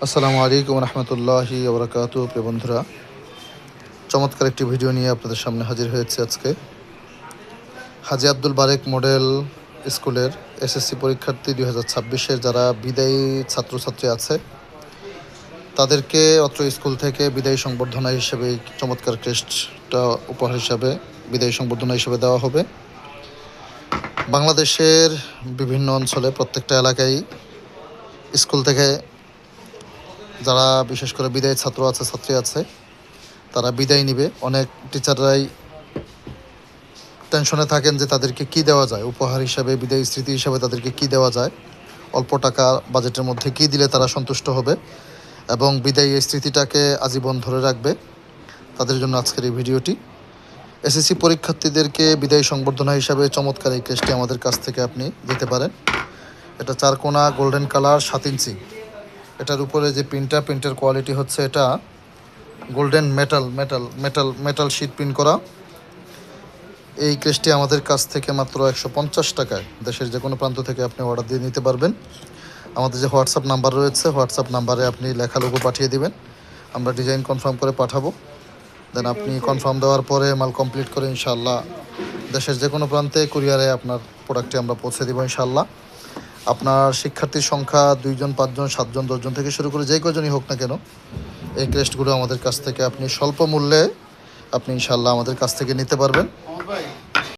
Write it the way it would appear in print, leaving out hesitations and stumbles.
আসসালামু আলাইকুম রহমতুল্লাহি ওবরাকাতু। প্রিয় বন্ধুরা, চমৎকার একটি ভিডিও নিয়ে আপনাদের সামনে হাজির হয়েছে আজকে। হাজী আব্দুল বারেক মডেল স্কুলের এসএসসি পরীক্ষার্থী 2026-এর যারা বিদায়ী ছাত্রছাত্রী আছে, তাদেরকে অত্র স্কুল থেকে বিদায়ী সংবর্ধনা হিসেবে এই চমৎকার ক্রেস্টটা উপহার হিসাবে বিদায়ী সংবর্ধনা হিসেবে দেওয়া হবে। বাংলাদেশের বিভিন্ন অঞ্চলে প্রত্যেকটা এলাকায় স্কুল থেকে যারা বিশেষ করে বিদায়ী ছাত্রী আছে, তারা বিদায় নিবে। অনেক টিচাররাই টেনশনে থাকেন যে তাদেরকে কি দেওয়া যায় উপহার হিসাবে, বিদায়ী স্মৃতি হিসাবে তাদেরকে কি দেওয়া যায়, অল্প টাকা বাজেটের মধ্যে কি দিলে তারা সন্তুষ্ট হবে এবং বিদায়ী এই স্মৃতিটাকে আজীবন ধরে রাখবে। তাদের জন্য আজকের এই ভিডিওটি। এসএসসি পরীক্ষার্থীদেরকে বিদায়ী সংবর্ধনা হিসাবে চমৎকার এই কেসটি আমাদের কাছ থেকে আপনি দিতে পারেন। এটা চারকোনা গোল্ডেন কালার 7 ইঞ্চি। এটার উপরে যে প্রিন্টের কোয়ালিটি হচ্ছে এটা গোল্ডেন মেটাল শিট প্রিন্ট করা। এই কেসটি আমাদের কাছ থেকে মাত্র 150 টাকায় দেশের যে কোনো প্রান্ত থেকে আপনি অর্ডার দিয়ে নিতে পারবেন। আমাদের যে হোয়াটসঅ্যাপ নাম্বার রয়েছে, হোয়াটসঅ্যাপ নাম্বারে আপনি লেখা লোগো পাঠিয়ে দিবেন, আমরা ডিজাইন কনফার্ম করে পাঠাবো। দেন আপনি কনফার্ম দেওয়ার পরে মাল কমপ্লিট করে ইনশাআল্লাহ দেশের যে কোনো প্রান্তে কুরিয়ারে আপনার প্রোডাক্টটি আমরা পৌঁছে দেবো ইনশাআল্লাহ। আপনার শিক্ষার্থীর সংখ্যা 2 জন 5 জন 7 জন 10 জন থেকে শুরু করে যে কজনই হোক না কেন, এই ক্রেস্টগুলো আমাদের কাছ থেকে আপনি স্বল্প মূল্যে আপনি ইনশাআল্লাহ আমাদের কাছ থেকে নিতে পারবেন।